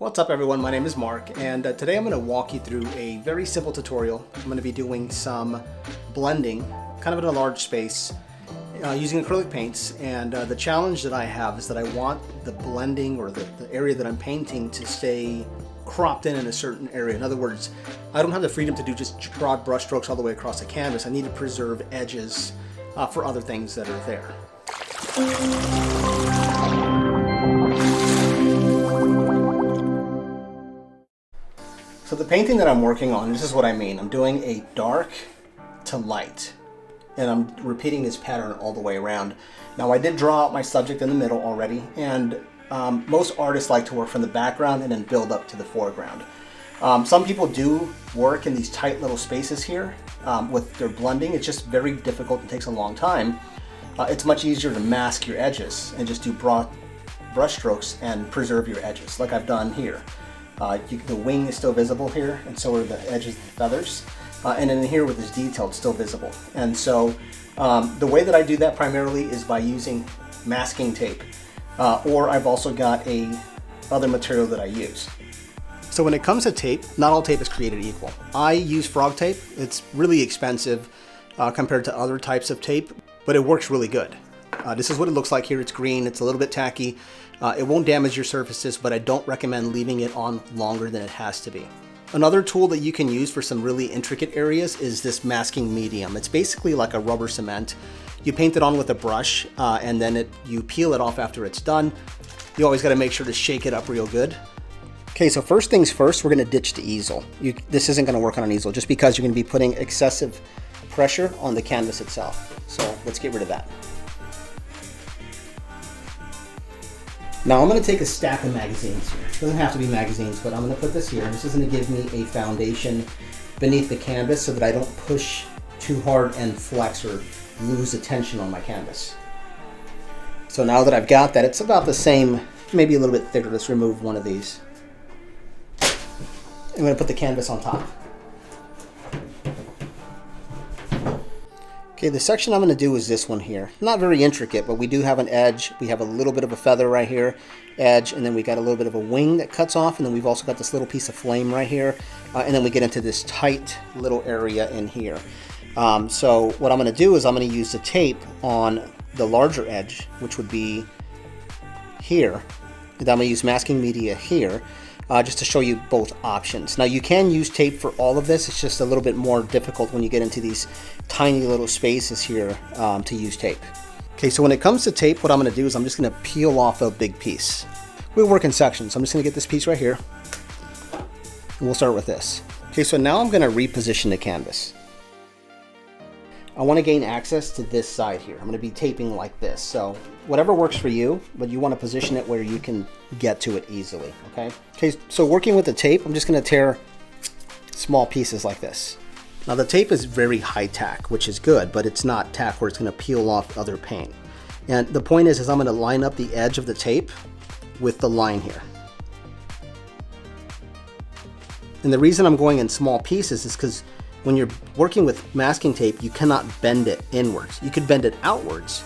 What's up everyone, my name is Mark, and today I'm going to walk you through a very simple tutorial. I'm going to be doing some blending, kind of in a large space, using acrylic paints, and the challenge that I have is that I want the blending or the area that I'm painting to stay cropped in a certain area. In other words, I don't have the freedom to do just broad brush strokes all the way across the canvas. I need to preserve edges for other things that are there. So the painting that I'm working on, this is what I mean. I'm doing a dark to light, and I'm repeating this pattern all the way around. Now I did draw out my subject in the middle already, and most artists like to work from the background and then build up to the foreground. Some people do work in these tight little spaces here with their blending. It's just very difficult and takes a long time. It's much easier to mask your edges and just do broad brush strokes and preserve your edges like I've done here. The wing is still visible here, and so are the edges of the feathers. And then here with this detail, it's still visible. And so the way that I do that primarily is by using masking tape, or I've also got other material that I use. So when it comes to tape, not all tape is created equal. I use frog tape. It's really expensive compared to other types of tape, but it works really good. This is what it looks like here. It's green, it's a little bit tacky. It won't damage your surfaces, but I don't recommend leaving it on longer than it has to be. Another tool that you can use for some really intricate areas is this masking medium. It's basically like a rubber cement. You paint it on with a brush and then you peel it off after it's done. You always got to make sure to shake it up real good. Okay, so first things first, we're going to ditch the easel. This isn't going to work on an easel just because you're going to be putting excessive pressure on the canvas itself. So let's get rid of that. Now I'm going to take a stack of magazines here. It doesn't have to be magazines, but I'm going to put this here. This is going to give me a foundation beneath the canvas so that I don't push too hard and flex or lose the tension on my canvas. So now that I've got that, it's about the same, maybe a little bit thicker. Let's remove one of these. I'm going to put the canvas on top. Okay, the section I'm going to do is this one here. Not very intricate, but we do have an edge. We have a little bit of a feather right here, edge, and then we got a little bit of a wing that cuts off, and then we've also got this little piece of flame right here, and then we get into this tight little area in here. So what I'm going to do is I'm going to use the tape on the larger edge, which would be here, and I'm going to use masking media here. Just to show you both options. Now you can use tape for all of this. It's just a little bit more difficult when you get into these tiny little spaces here to use tape. Okay, so when it comes to tape, what I'm going to do is I'm just going to peel off a big piece. We work in sections. So I'm just going to get this piece right here, and we'll start with this. Okay, so now I'm going to reposition the canvas. I want to gain access to this side here. I'm going to be taping like this. So whatever works for you, but you want to position it where you can get to it easily, okay? Okay, so working with the tape, I'm just going to tear small pieces like this. Now the tape is very high tack, which is good, but it's not tack where it's going to peel off other paint. And the point is I'm going to line up the edge of the tape with the line here. And the reason I'm going in small pieces is because when you're working with masking tape, you cannot bend it inwards. You could bend it outwards,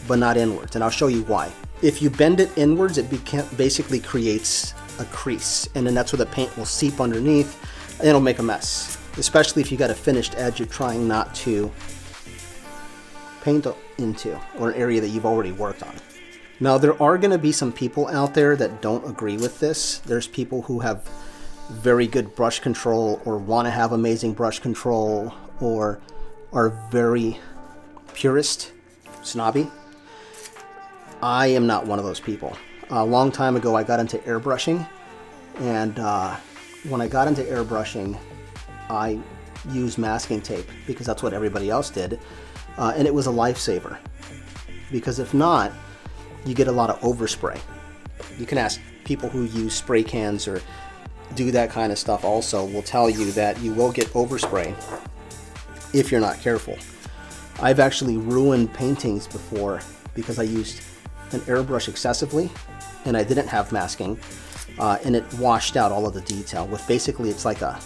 but not inwards, and I'll show you why. If you bend it inwards, it basically creates a crease, and then that's where the paint will seep underneath, and it'll make a mess. Especially if you got a finished edge you're trying not to paint into, or an area that you've already worked on. Now there are going to be some people out there that don't agree with this. There's people who have very good brush control or want to have amazing brush control or are very purist, snobby. I am not one of those people. A long time ago I got into airbrushing, and when I got into airbrushing I used masking tape because that's what everybody else did, and it was a lifesaver, because if not, you get a lot of overspray. You can ask people who use spray cans or do that kind of stuff also will tell you that you will get overspray if you're not careful. I've actually ruined paintings before because I used an airbrush excessively and I didn't have masking, and it washed out all of the detail with basically, it's like a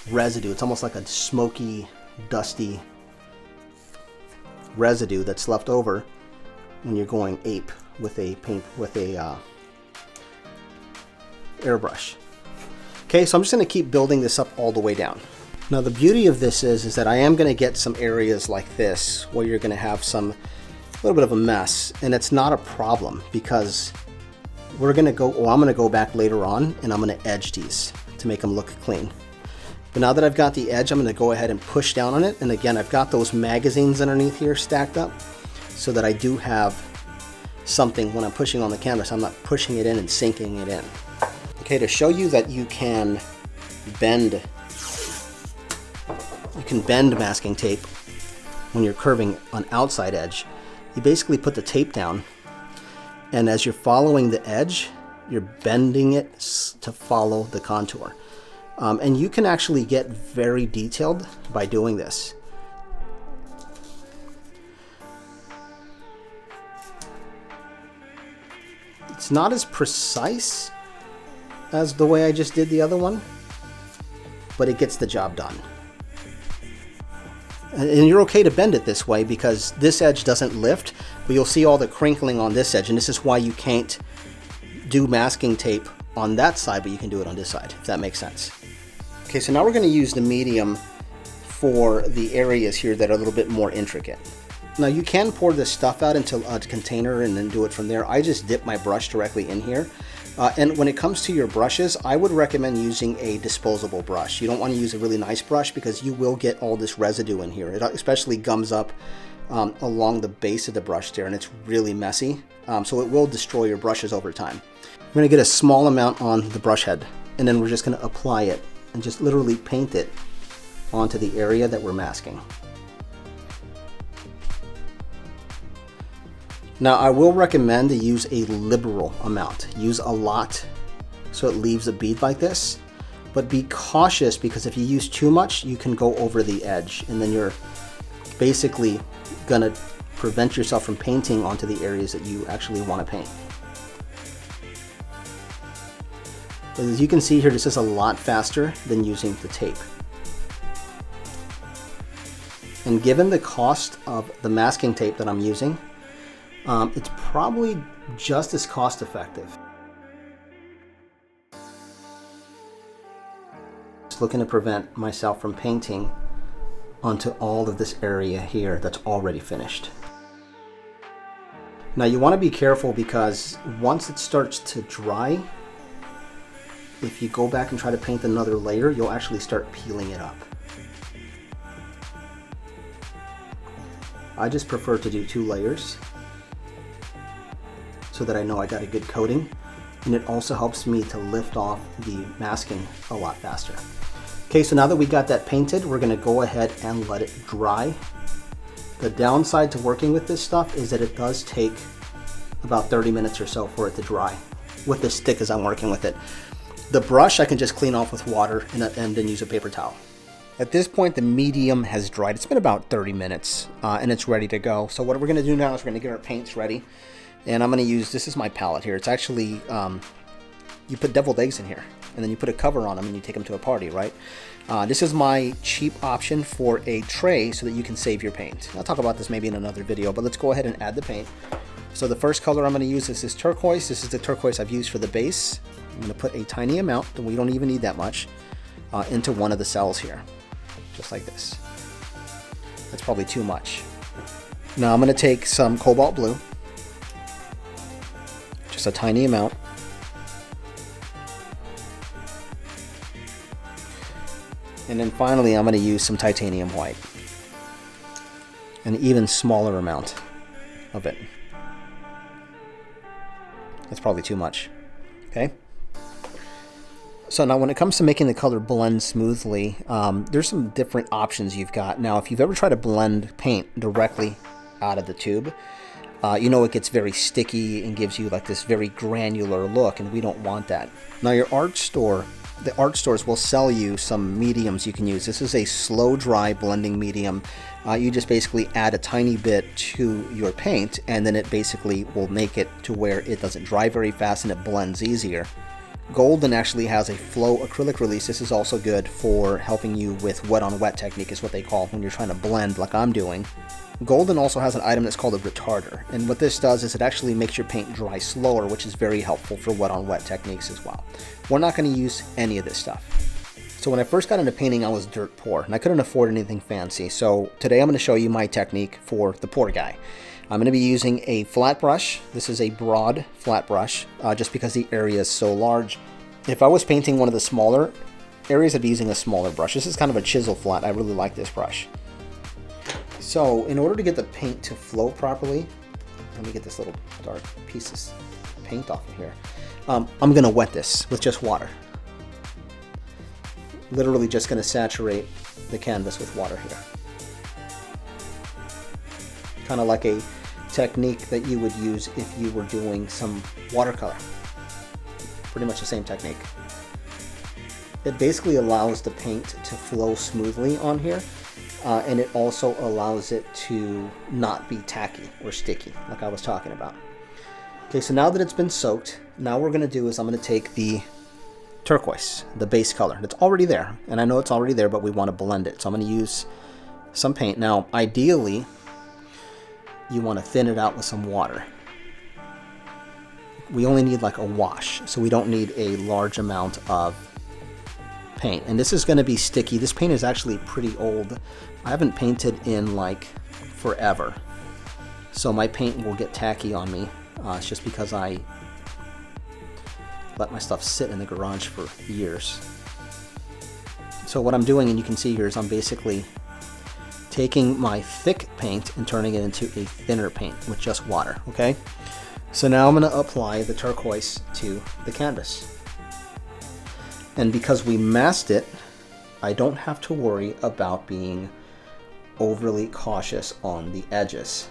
residue. It's almost like a smoky, dusty residue that's left over when you're going ape with a paint, with a airbrush. Okay, so I'm just going to keep building this up all the way down. Now the beauty of this is that I am going to get some areas like this where you're going to have a little bit of a mess, and it's not a problem because we're going to go, or I'm going to go back later on and I'm going to edge these to make them look clean. But now that I've got the edge, I'm going to go ahead and push down on it. And again, I've got those magazines underneath here stacked up so that I do have something when I'm pushing on the canvas. I'm not pushing it in and sinking it in. Okay, to show you that you can bend masking tape when you're curving an outside edge, you basically put the tape down, and as you're following the edge, you're bending it to follow the contour. And you can actually get very detailed by doing this. It's not as precise as the way I just did the other one, but it gets the job done. And you're okay to bend it this way because this edge doesn't lift, but you'll see all the crinkling on this edge, and this is why you can't do masking tape on that side, but you can do it on this side, if that makes sense. Okay, so now we're going to use the medium for the areas here that are a little bit more intricate. Now you can pour this stuff out into a container and then do it from there. I just dip my brush directly in here. And when it comes to your brushes, I would recommend using a disposable brush. You don't want to use a really nice brush because you will get all this residue in here. It especially gums up along the base of the brush there, and it's really messy. So it will destroy your brushes over time. I'm going to get a small amount on the brush head, and then we're just going to apply it and just literally paint it onto the area that we're masking. Now I will recommend to use a liberal amount. Use a lot so it leaves a bead like this, but be cautious because if you use too much, you can go over the edge, and then you're basically gonna prevent yourself from painting onto the areas that you actually want to paint. But as you can see here, this is a lot faster than using the tape. And given the cost of the masking tape that I'm using, it's probably just as cost effective. Just looking to prevent myself from painting onto all of this area here that's already finished. Now you want to be careful because once it starts to dry, if you go back and try to paint another layer, you'll actually start peeling it up. I just prefer to do 2 layers so that I know I got a good coating, and it also helps me to lift off the masking a lot faster. Okay, so now that we got that painted, we're gonna go ahead and let it dry. The downside to working with this stuff is that it does take about 30 minutes or so for it to dry with this stick as I'm working with it. The brush I can just clean off with water and then use a paper towel. At this point, the medium has dried. It's been about 30 minutes and it's ready to go. So what we're gonna do now is we're gonna get our paints ready. And I'm gonna use, this is my palette here. It's actually, you put deviled eggs in here and then you put a cover on them and you take them to a party, right? This is my cheap option for a tray so that you can save your paint. I'll talk about this maybe in another video, but let's go ahead and add the paint. So the first color I'm gonna use is this turquoise. This is the turquoise I've used for the base. I'm gonna put a tiny amount, and we don't even need that much, into one of the cells here, just like this. That's probably too much. Now I'm gonna take some cobalt blue, just a tiny amount. And then finally, I'm going to use some titanium white. An even smaller amount of it. That's probably too much. Okay? So now when it comes to making the color blend smoothly, there's some different options you've got. Now, if you've ever tried to blend paint directly out of the tube, you know it gets very sticky and gives you like this very granular look, and we don't want that. Now your art store, the art stores will sell you some mediums you can use. This is a slow dry blending medium. You just basically add a tiny bit to your paint, and then it basically will make it to where it doesn't dry very fast and it blends easier. Golden actually has a flow acrylic release. This is also good for helping you with wet on wet technique is what they call when you're trying to blend like I'm doing. Golden also has an item that's called a retarder, and what this does is it actually makes your paint dry slower, which is very helpful for wet-on-wet techniques as well. We're not going to use any of this stuff. So when I first got into painting, I was dirt poor, and I couldn't afford anything fancy. So today I'm going to show you my technique for the poor guy. I'm going to be using a flat brush. This is a broad flat brush, just because the area is so large. If I was painting one of the smaller areas, I'd be using a smaller brush. This is kind of a chisel flat. I really like this brush. So in order to get the paint to flow properly, let me get this little dark piece of paint off of here. I'm going to wet this with just water. Literally just going to saturate the canvas with water here. Kind of like a technique that you would use if you were doing some watercolor. Pretty much the same technique. It basically allows the paint to flow smoothly on here, and it also allows it to not be tacky or sticky, like I was talking about. Okay, so now that it's been soaked, now what we're going to do is I'm going to take the turquoise, the base color. It's already there, and I know it's already there, but we want to blend it. So I'm going to use some paint. Now, ideally, you want to thin it out with some water. We only need like a wash, so we don't need a large amount of paint. And this is going to be sticky. This paint is actually pretty old. I haven't painted in like forever, so my paint will get tacky on me. It's just because I let my stuff sit in the garage for years. So what I'm doing, and you can see here, is I'm basically taking my thick paint and turning it into a thinner paint with just water, okay? So now I'm going to apply the turquoise to the canvas. And because we masked it, I don't have to worry about being overly cautious on the edges,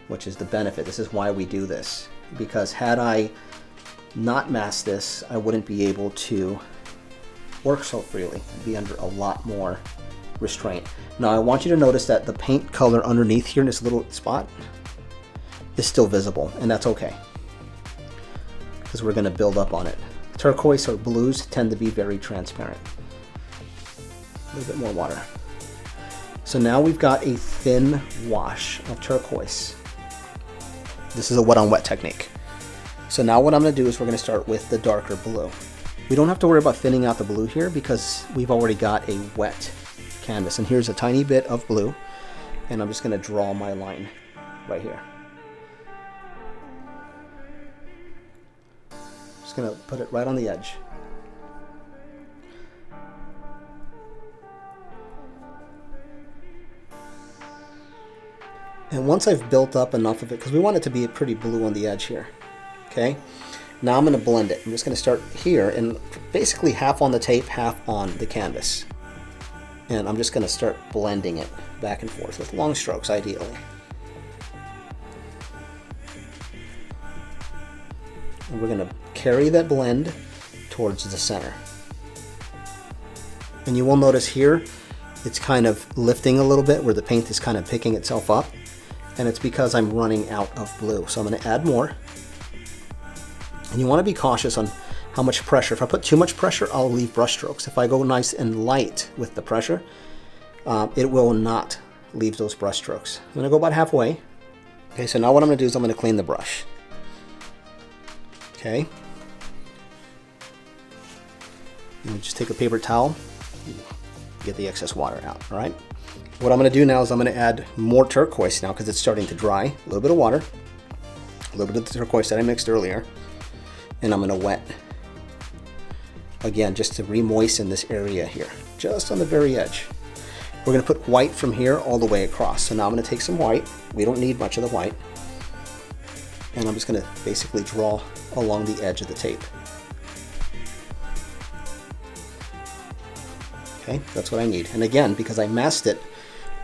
which is the benefit. This is why we do this, because had I not masked this, I wouldn't be able to work so freely. I'd be under a lot more restraint. Now I want you to notice that the paint color underneath here in this little spot is still visible, and that's okay, because we're going to build up on it. Turquoise or blues tend to be very transparent. A little bit more water. So now we've got a thin wash of turquoise. This is a wet-on-wet technique. So now what I'm going to do is we're going to start with the darker blue. We don't have to worry about thinning out the blue here because we've already got a wet canvas. And here's a tiny bit of blue, and I'm just going to draw my line right here. Just going to put it right on the edge. And once I've built up enough of it, because we want it to be pretty blue on the edge here, okay? Now I'm going to blend it. I'm just going to start here and basically half on the tape, half on the canvas. And I'm just going to start blending it back and forth with long strokes, ideally. And we're going to carry that blend towards the center. And you will notice here, it's kind of lifting a little bit where the paint is kind of picking itself up. And it's because I'm running out of blue. So I'm going to add more. And you want to be cautious on how much pressure. If I put too much pressure, I'll leave brush strokes. If I go nice and light with the pressure, it will not leave those brush strokes. I'm going to go about halfway. Okay, so now what I'm going to do is I'm going to clean the brush. Okay. And just take a paper towel, get the excess water out, all right? What I'm going to do now is I'm going to add more turquoise now because it's starting to dry. A little bit of water, a little bit of the turquoise that I mixed earlier, and I'm going to wet again just to re-moisten this area here, just on the very edge. We're going to put white from here all the way across. So now I'm going to take some white. We don't need much of the white. And I'm just going to basically draw along the edge of the tape. Okay, that's what I need. And again, because I masked it,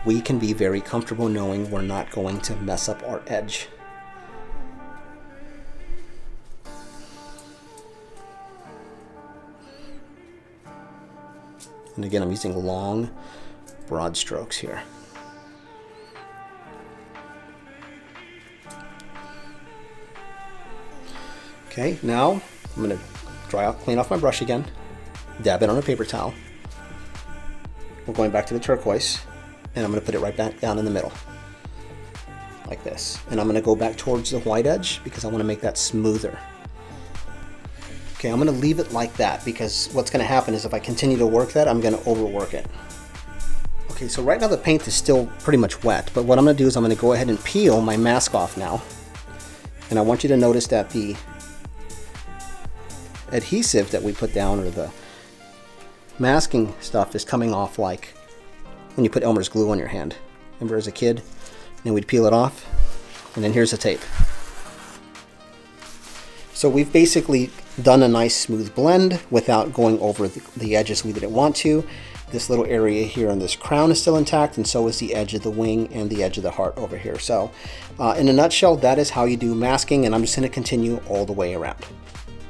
we can be very comfortable knowing we're not going to mess up our edge. And again, I'm using long, broad strokes here. Okay, now I'm going to clean off my brush again, dab it on a paper towel. We're going back to the turquoise. and I'm going to put it right back down in the middle, like this. And I'm going to go back towards the white edge because I want to make that smoother. Okay, I'm going to leave it like that because what's going to happen is if I continue to work that, I'm going to overwork it. Okay, so right now the paint is still pretty much wet, but what I'm going to do is I'm going to go ahead and peel my mask off now. And I want you to notice that the adhesive that we put down, or the masking stuff, is coming off like when you put Elmer's glue on your hand. Remember as a kid? And we'd peel it off, and then here's the tape. So we've basically done a nice smooth blend without going over the edges we didn't want to. This little area here on this crown is still intact, and so is the edge of the wing and the edge of the heart over here. So in a nutshell, that is how you do masking, and I'm just going to continue all the way around.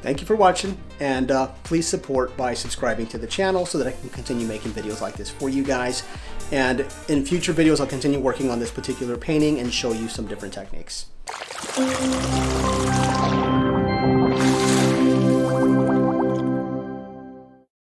Thank you for watching, and please support by subscribing to the channel so that I can continue making videos like this for you guys. And in future videos, I'll continue working on this particular painting and show you some different techniques.